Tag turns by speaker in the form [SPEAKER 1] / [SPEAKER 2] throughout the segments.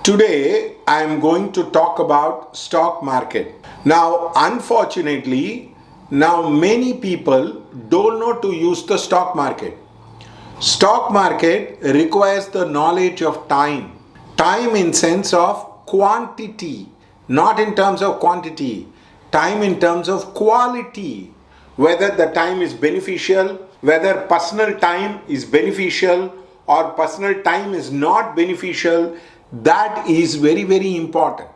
[SPEAKER 1] Today I am going to talk about stock market. Now unfortunately, now many people don't know to use the stock market. Stock market requires the knowledge of time. Time in sense of quantity, not in terms of quantity. Time in terms of quality. Whether the time is beneficial, whether personal time is beneficial or personal time is not beneficial, that is very, very important.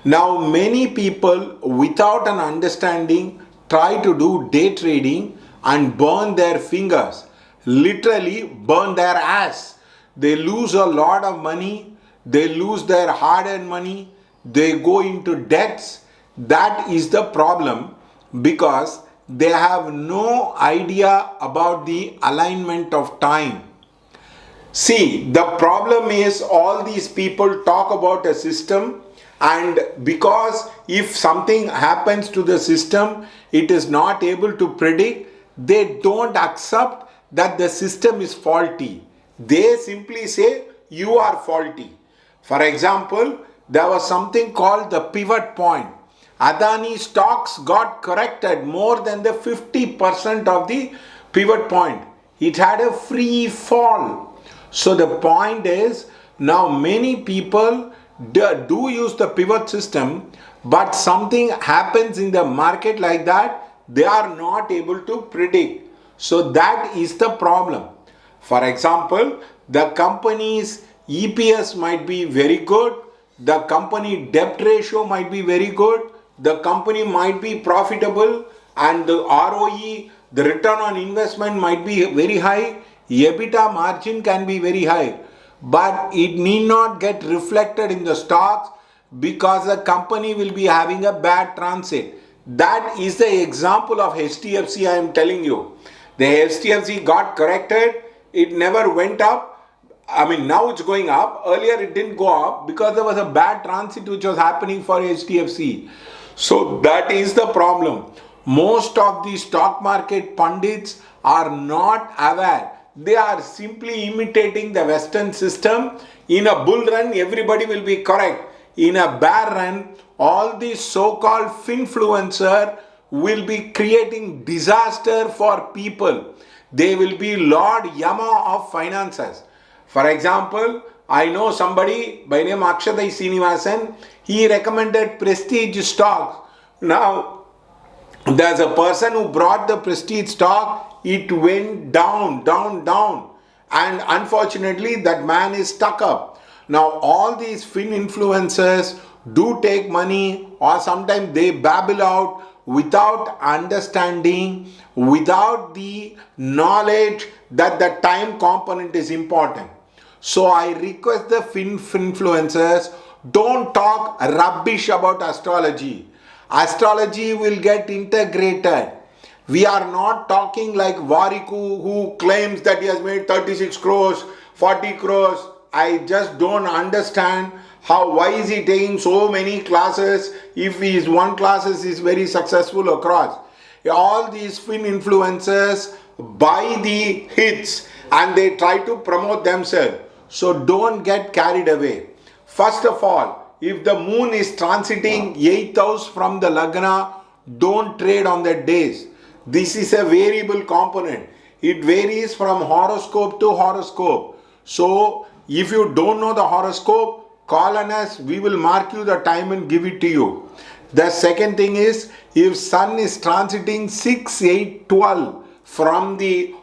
[SPEAKER 1] Now, many people without an understanding try to do day trading and burn their fingers, literally burn their ass. They lose a lot of money, they lose their hard earned money, they go into debts. That is the problem because they have no idea about the alignment of time. See, the problem is all these people talk about a system, and because if something happens to the system, it is not able to predict, they don't accept that the system is faulty. They simply say you are faulty. For example, there was something called the pivot point. Adani stocks got corrected more than the 50% of the pivot point. It had a free fall. So the point is, now many people do use the pivot system, but something happens in the market like that, they are not able to predict. So that is the problem. For example, the company's EPS might be very good, the company debt ratio might be very good, the company might be profitable, and the ROE, the return on investment might be very high, EBITDA margin can be very high, but it need not get reflected in the stocks because the company will be having a bad transit. That is the example of HDFC I am telling you. The HDFC got corrected, it never went up. Now it's going up. Earlier it didn't go up because there was a bad transit which was happening for HDFC. So that is the problem. Most of the stock market pundits are not aware. They are simply imitating the Western system. In a bull run, everybody will be correct. In a bear run, all these so-called finfluencers will be creating disaster for people. They will be Lord Yama of finances. For example, I know somebody by name Akshaday Srinivasan. He recommended prestige stocks. Now, there's a person who brought the prestige stock. It went down. And unfortunately, that man is stuck up. Now, all these fin influencers do take money, or sometimes they babble out without understanding, without the knowledge that the time component is important. So I request the influencers, don't talk rubbish about astrology. Astrology will get integrated. We are not talking like Variku who claims that he has made 36 crores, 40 crores. I just don't understand why is he taking so many classes if his one classes is very successful across. All these fin influencers buy the hits and they try to promote themselves. So don't get carried away. First of all, if the moon is transiting 8th house from the Lagna, don't trade on that days. This is a variable component. It varies from horoscope to horoscope. So if you don't know the horoscope, call on us. We will mark you the time and give it to you. The second thing is, if sun is transiting 6, 8, 12 from the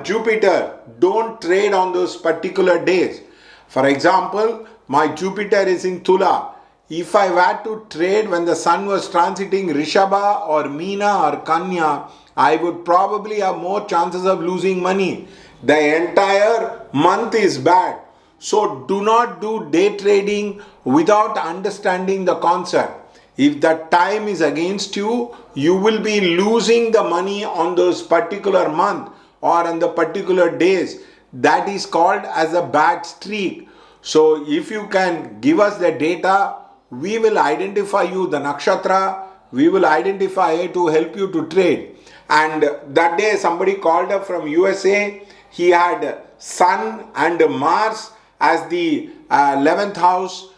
[SPEAKER 1] Jupiter, don't trade on those particular days. For example, my Jupiter is in Tula. If I were to trade when the sun was transiting Rishabha or Meena or Kanya, I would probably have more chances of losing money. The entire month is bad. So do not do day trading without understanding the concept. If the time is against you, you will be losing the money on those particular month or on the particular days. That is called as a bad streak. So if you can give us the data, we will identify you the nakshatra, we will identify it to help you to trade. And that day somebody called up from USA. He had Sun and Mars as the 11th house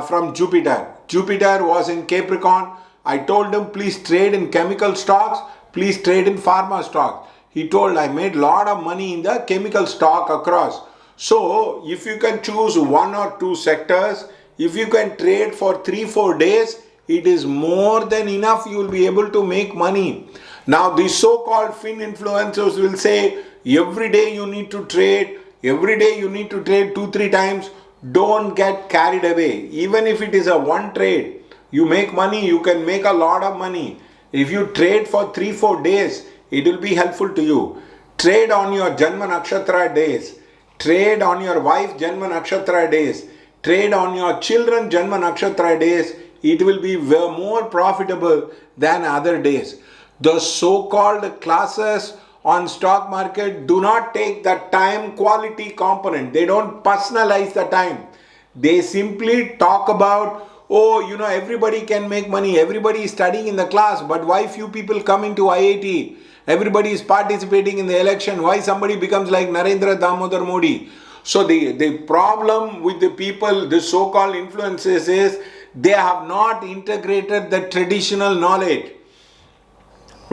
[SPEAKER 1] from Jupiter. Jupiter was in Capricorn. I told him, please trade in chemical stocks, please trade in pharma stocks. He told, I made a lot of money in the chemical stock across. So if you can choose one or two sectors, if you can trade for 3-4 days, it is more than enough. You will be able to make money. Now these so-called fin influencers will say, every day you need to trade, every day you need to trade 2-3 times. Don't get carried away. Even if it is a one trade, you make money, you can make a lot of money. If you trade for 3-4 days, it will be helpful to you. Trade on your Janma Nakshatra days. Trade on your wife Janma Nakshatra days. Trade on your children Janma Nakshatra days. It will be more profitable than other days. The so-called classes on stock market do not take the time quality component. They don't personalize the time. They simply talk about, oh, everybody can make money. Everybody is studying in the class, but why few people come into IIT? Everybody is participating in the election. Why somebody becomes like Narendra Damodar Modi? So the problem with the people, the so-called influences, is they have not integrated the traditional knowledge.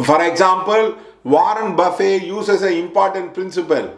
[SPEAKER 1] For example, Warren Buffett uses an important principle.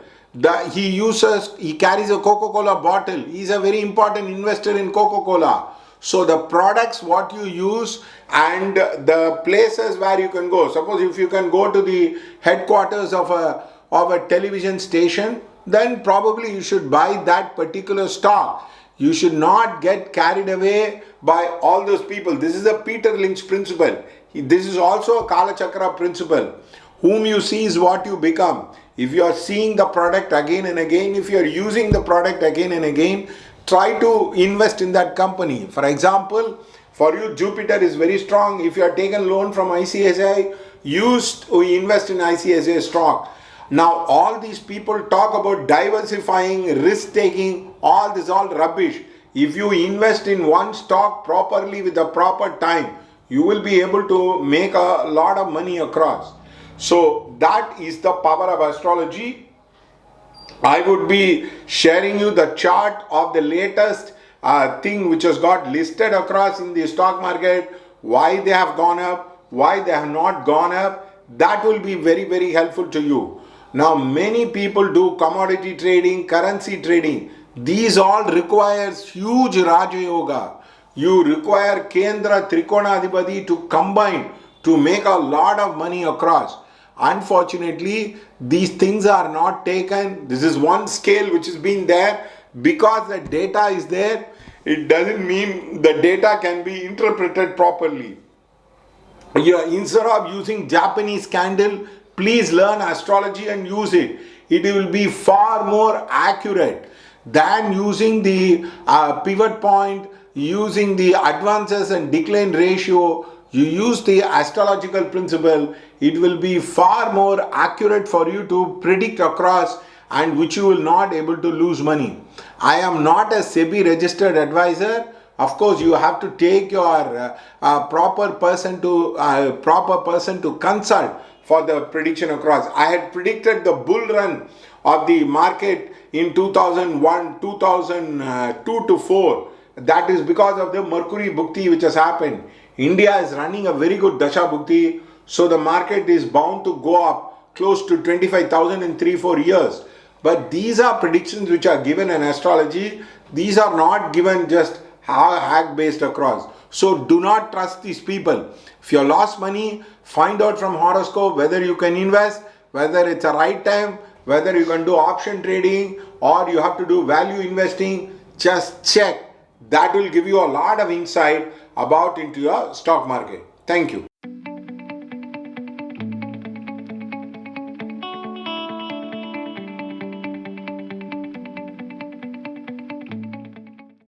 [SPEAKER 1] He carries a Coca-Cola bottle. He's a very important investor in Coca-Cola. So the products what you use and the places where you can go. Suppose if you can go to the headquarters of a television station, then probably you should buy that particular stock. You should not get carried away by all those people. This is a Peter Lynch principle. This is also a Kala Chakra principle. Whom you see is what you become. If you are seeing the product again and again, if you are using the product again and again, try to invest in that company. For example, for you, Jupiter is very strong. If you are taken loan from ICICI, invest in ICICI stock. Now, all these people talk about diversifying, risk-taking, all rubbish. If you invest in one stock properly with the proper time, you will be able to make a lot of money across. So that is the power of astrology. I would be sharing you the chart of the latest thing which has got listed across in the stock market, why they have gone up, why they have not gone up. That will be very, very helpful to you. Now, many people do commodity trading, currency trading. These all requires huge Raja Yoga. You require Kendra Trikona Adhipati to combine to make a lot of money across. Unfortunately, these things are not taken. This is one scale which has been there. Because the data is there, it doesn't mean the data can be interpreted properly. Instead of using Japanese candle, please learn astrology and use it. It will be far more accurate than using the pivot point, using the advances and decline ratio. You use the astrological principle, it will be far more accurate for you to predict across, and which you will not able to lose money. I am not a SEBI registered advisor. Of course, you have to take your proper person to consult for the prediction across. I had predicted the bull run of the market in 2001, 2002 to 4. That is because of the Mercury Bhukti which has happened. India is running a very good Dasha Bhukti, so the market is bound to go up close to 25,000 in 3-4 years. But these are predictions which are given in astrology. These are not given just hack based across. So do not trust these people. If you lost money, find out from horoscope whether you can invest, whether it's a right time, whether you can do option trading or you have to do value investing. Just check. That will give you a lot of insight about into your stock market. Thank you.